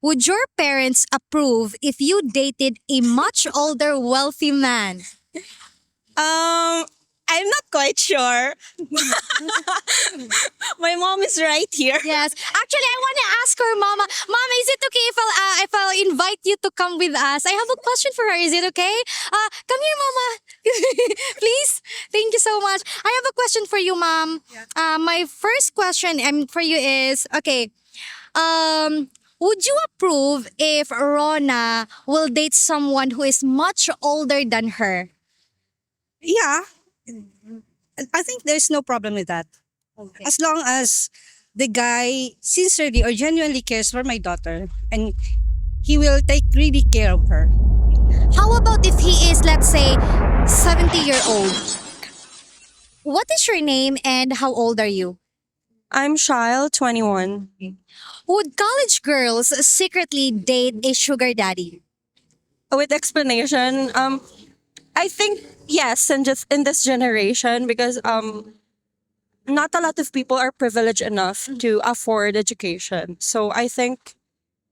Would your parents approve if you dated a much older, wealthy man? Um, I'm not quite sure. My mom is right here. Yes. Actually, I want to ask her, Mama. Mama, is it okay if I'll invite you to come with us? I have a question for her. Is it okay? Come here, Mama. Please. Thank you so much. I have a question for you, Mom. My first question for you is, okay, would you approve if Rona will date someone who is much older than her? Yeah, I think there's no problem with that. Okay. As long as the guy sincerely or genuinely cares for my daughter and he will take really care of her. How about if he is, let's say, 70-year-old? What is your name and how old are you? I'm Shile, 21. Would college girls secretly date a sugar daddy? With explanation, I think yes, and just in this generation because not a lot of people are privileged enough to afford education. So I think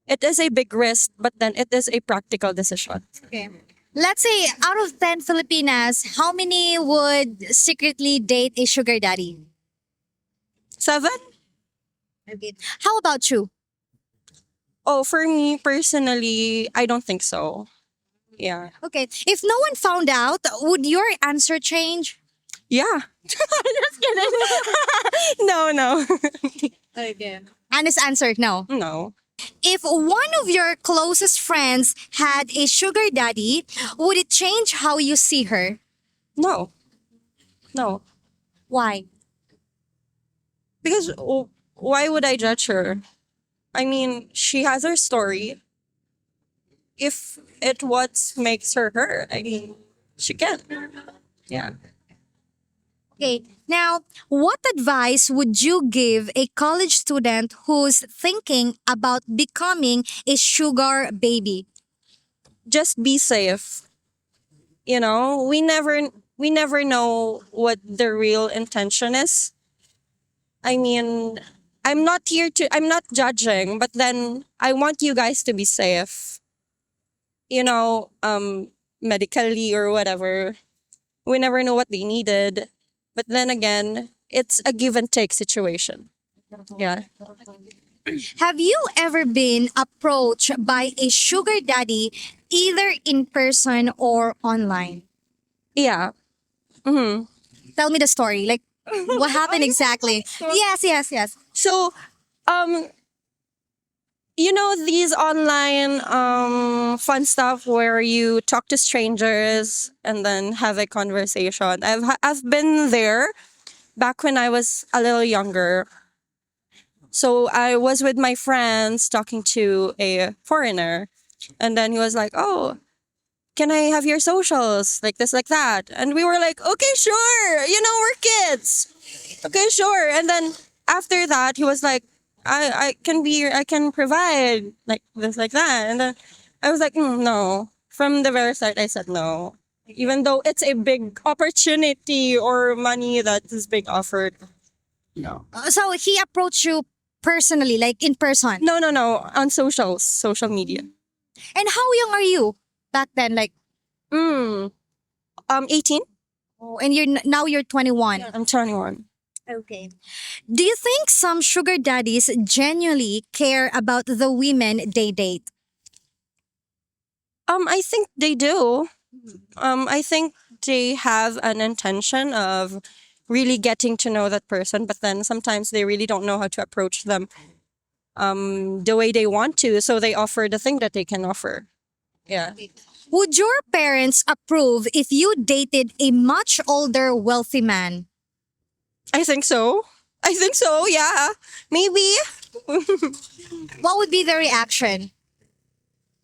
it is a big risk, but then it is a practical decision. Okay. Let's say out of 10 Filipinas, how many would secretly date a sugar daddy? 7? Okay. How about you? Oh, for me personally, I don't think so. Yeah. Okay. If no one found out, would your answer change? Yeah. Just kidding. No, no. Okay. Honest answer, no. No. If one of your closest friends had a sugar daddy, would it change how you see her? No. No. Why? Because why would I judge her? I mean, she has her story. If it what makes her her, I mean, she can. Yeah. Okay. Now, what advice would you give a college student who's thinking about becoming a sugar baby? Just be safe. You know, we never know what the real intention is. I mean, I'm not judging, but then I want you guys to be safe. You know, medically or whatever. We never know what they needed. But then again, it's a give and take situation. Yeah. Have you ever been approached by a sugar daddy either in person or online? Yeah. Hmm. Tell me the story. Like, what happened exactly? Yes, yes, yes. So, um, you know these online fun stuff where you talk to strangers and then have a conversation. I've been there back when I was a little younger. So I was with my friends talking to a foreigner, and then he was like, "Oh, can I have your socials?" Like this, like that. And we were like, "Okay, sure. You know, we're kids. Okay, sure." And then after that, he was like, I can provide like this, like that." And then I was like, no. From the very start, I said no. Even though it's a big opportunity or money that is being offered. No. So he approached you personally, like in person. No, no, no. On socials, social media. And how young are you back then? Like, 18. oh, and now you're 21. I'm 21. Okay. Do you think some sugar daddies genuinely care about the women they date? I think they do. I think they have an intention of really getting to know that person, but then sometimes they really don't know how to approach them the way they want to, so they offer the thing that they can offer. Yeah. Would your parents approve if you dated a much older, wealthy man? I think so. I think so, yeah. Maybe. What would be the reaction?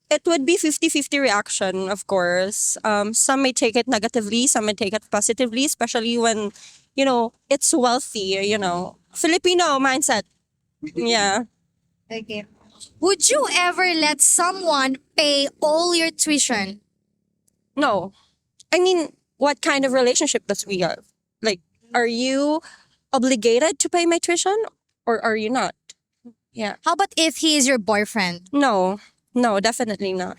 It would be 50-50 reaction, of course. Some may take it negatively, some may take it positively, especially when, it's wealthy, Filipino mindset. Yeah. Okay. Would you ever let someone pay all your tuition? No. I mean, what kind of relationship does we have? Like, are you obligated to pay my tuition or are you not? Yeah. How about if he is your boyfriend? No. No, definitely not.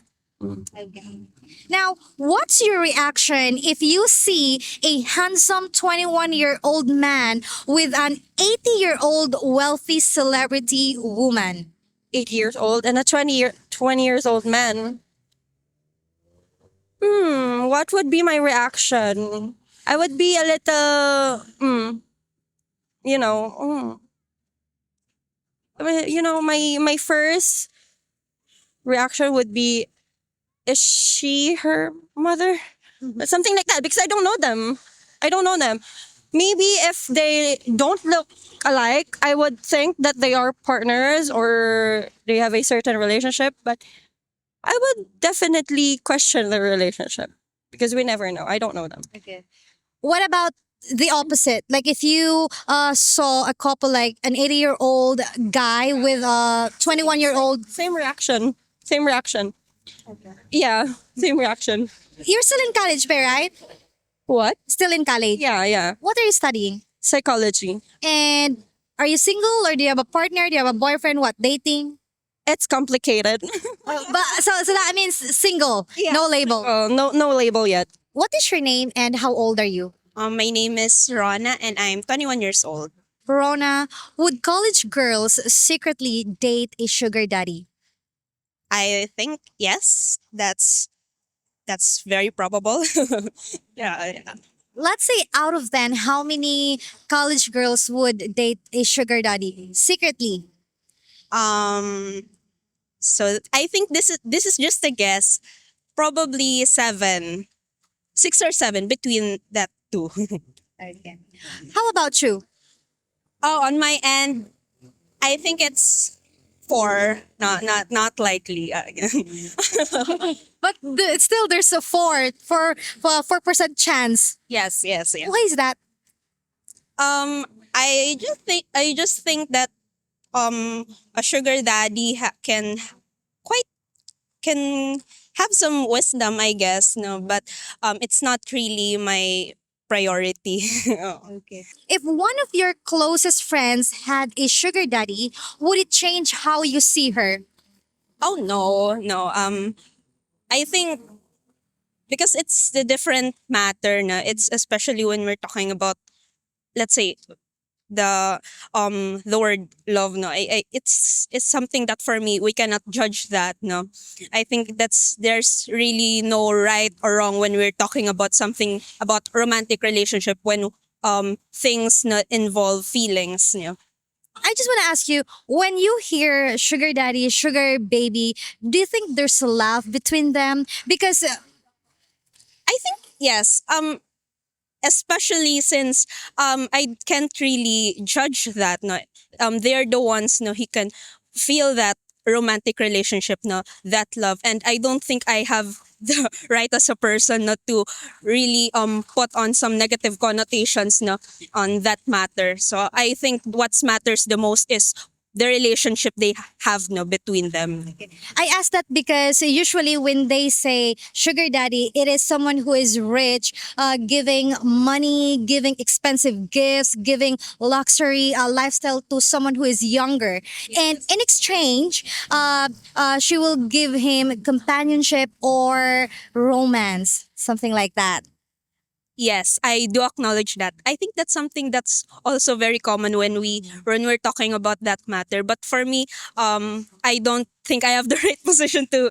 Now, what's your reaction if you see a handsome 21-year-old man with an 80-year-old wealthy celebrity woman? 8 years old and a 20 years old man. What would be my reaction? I would be a little, you know, my first reaction would be, is she her mother? Something like that, because I don't know them. I don't know them. Maybe if they don't look alike, I would think that they are partners or they have a certain relationship, but I would definitely question the relationship because we never know. I don't know them. Okay. What about the opposite? Like if you saw a couple like an 80-year-old guy with a 21-year-old. Same reaction. Same reaction. Yeah, same reaction. You're still in college, Bear, right? What? Still in college. Yeah, yeah. What are you studying? Psychology. And are you single or do you have a partner? Do you have a boyfriend? What, dating? It's complicated. But so that means single, Yeah. no label. Oh, no label yet. What is your name and how old are you? My name is Rona and I'm 21 years old. Verona, would college girls secretly date a sugar daddy? I think yes, that's very probable. Yeah. Let's say out of 10, how many college girls would date a sugar daddy secretly? Um so I think this is just a guess. Probably 7. 6 or 7 between that two. Okay. How about you? Oh, on my end, I think it's 4. Not likely. But still, there's a 4% chance. Yes, yes, yes. Why is that? I just think that a sugar daddy can have some wisdom, I guess, no, but it's not really my priority. Oh. Okay. If one of your closest friends had a sugar daddy, would it change how you see her? Oh no, no. I think because it's the different matter na. It's especially when we're talking about, let's say, the word love, no. It's something that for me we cannot judge that, no. I think there's really no right or wrong when we're talking about something about romantic relationship when things not involve feelings, you know. I just want to ask you, when you hear sugar daddy, sugar baby, do you think there's love between them? Because I think yes. Especially since I can't really judge that, no. They're the ones, no, he can feel that romantic relationship, no, that love, and I don't think I have the right as a person not to really put on some negative connotations, no, on that matter. So I think what matters the most is the relationship they have, no, between them. I ask that because usually when they say sugar daddy, it is someone who is rich, giving money, giving expensive gifts, giving luxury lifestyle to someone who is younger. And in exchange, she will give him companionship or romance, something like that. Yes, I do acknowledge that. I think that's something that's also very common when we're talking about that matter. But for me, I don't think I have the right position to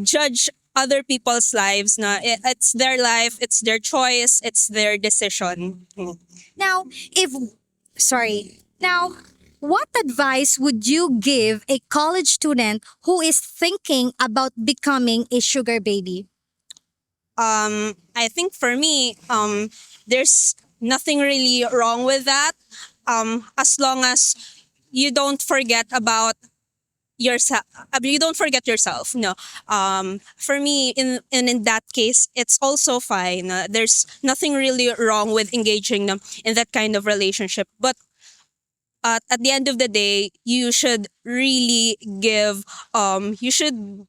judge other people's lives. No, it's their life, it's their choice, it's their decision. Now, now, what advice would you give a college student who is thinking about becoming a sugar baby? I think for me, there's nothing really wrong with that. As long as you don't forget about yourself, you don't forget yourself. No. For me, in that case, it's also fine. There's nothing really wrong with engaging them in that kind of relationship. But at the end of the day, you should really give. You should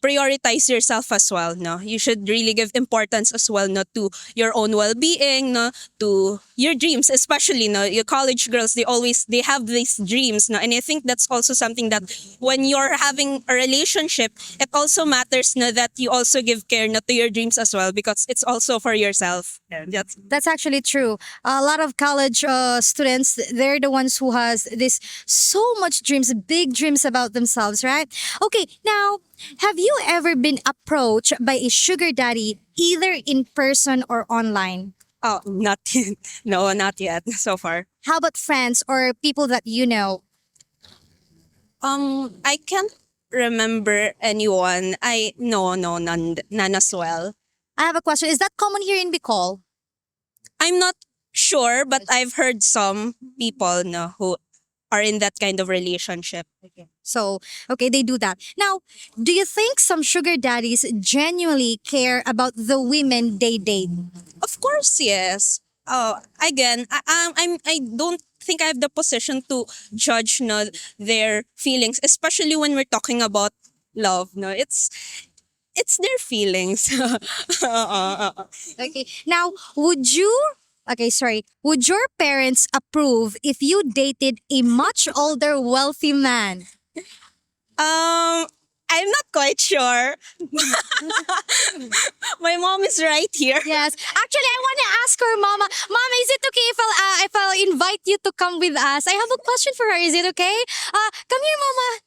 prioritize yourself as well. No, you should really give importance as well, no, to your own well-being, no, to your dreams, especially no, your college girls. They have these dreams, no, and I think that's also something that when you're having a relationship, it also matters, no, that you also give care, no, to your dreams as well, because it's also for yourself. Yeah, That's actually true. A lot of college students, they're the ones who has this so much dreams, big dreams about themselves, right? Okay, now, have you ever been approached by a sugar daddy either in person or online? Oh, not yet. No, not yet so far. How about friends or people that you know? I can't remember anyone. No, none as well. I have a question. Is that common here in Bicol? I'm not sure, but I've heard some people, no, who are in that kind of relationship. So, okay, they do that. Now, do you think some sugar daddies genuinely care about the women they date? Of course, yes. Again, I don't think I have the position to judge, no, their feelings, especially when we're talking about love. No, it's their feelings. Okay. Now, would your parents approve if you dated a much older wealthy man? I'm not quite sure. My mom is right here. Yes. Actually, I want to ask her mama. Mama, is it okay if I'll invite you to come with us? I have a question for her. Is it okay? Come here, mama.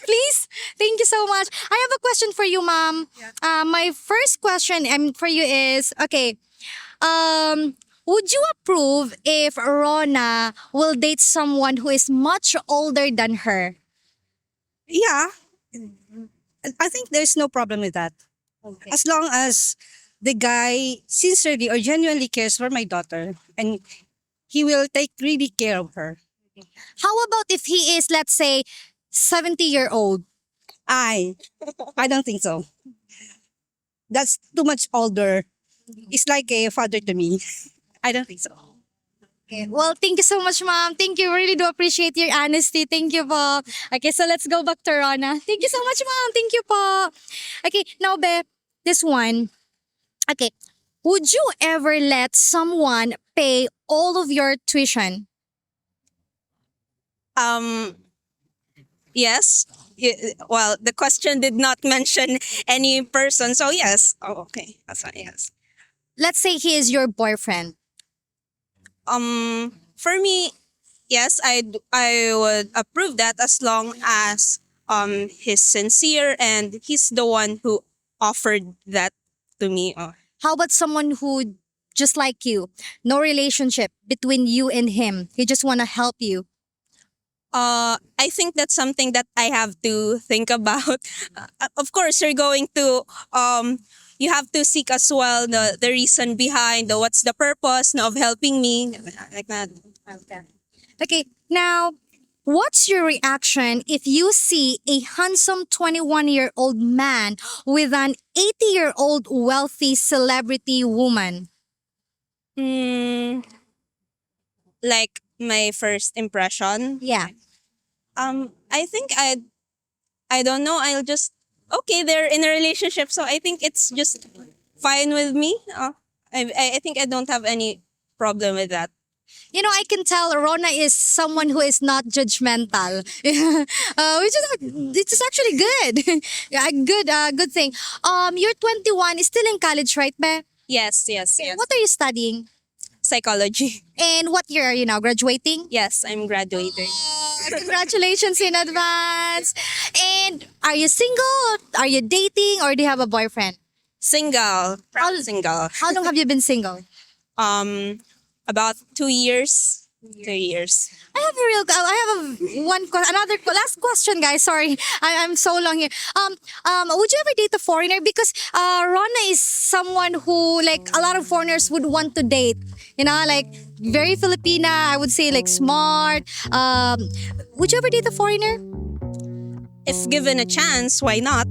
Please. Thank you so much. I have a question for you, mom. My first question for you is, okay, would you approve if Rona will date someone who is much older than her? Yeah, I think there's no problem with that. Okay. As long as the guy sincerely or genuinely cares for my daughter and he will take really care of her. How about if he is, let's say, 70-year-old? I don't think so. That's too much older. It's like a father to me. I don't think so. Okay. Well, thank you so much, ma'am. Thank you. Really do appreciate your honesty. Thank you po. Okay, so let's go back to Rona. Thank you so much, ma'am. Thank you po. Okay, now, Be, this one. Okay, would you ever let someone pay all of your tuition? Yes. Well, the question did not mention any person, so yes. Oh, okay. That's fine. Yes. Let's say he is your boyfriend. For me, yes, I would approve that as long as he's sincere and he's the one who offered that to me. How about someone who just like you, no relationship between you and him? He just want to help you. I think that's something that I have to think about. Of course, you're going to you have to seek as well the reason behind what's the purpose of helping me, like that. Okay, now, what's your reaction if you see a handsome 21-year-old man with an 80-year-old wealthy celebrity woman? Mm, like my first impression. Yeah. I think I don't know. I'll just okay. They're in a relationship, so I think it's just fine with me. I think I don't have any problem with that. You know, I can tell Rona is someone who is not judgmental, which is actually good. Yeah, good thing. You're 21, is still in college, right, Be? Yes. What are you studying? Psychology. And what year are you now? Graduating? Yes, I'm graduating. Congratulations in advance. And are you single? Are you dating? Or do you have a boyfriend? Single. Proud single. How long have you been single? About 2 years. 2 years. I have last question, guys. Sorry, I'm so long here. Would you ever date a foreigner? Because Rona is someone who, like, a lot of foreigners would want to date. You know, like, very Filipina. I would say, like, smart. Would you ever date a foreigner? If given a chance, why not?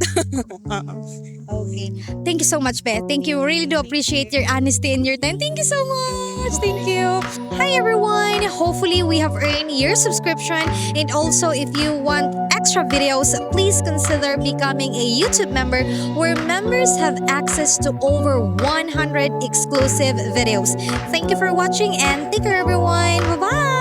Okay. Thank you so much, Beth. Thank you. Really do appreciate your honesty and your time. Thank you so much. Thank you. Hi, everyone. Hopefully, we have earned your subscription. And also, if you want extra videos, please consider becoming a YouTube member where members have access to over 100 exclusive videos. Thank you for watching and take care everyone. Bye-bye!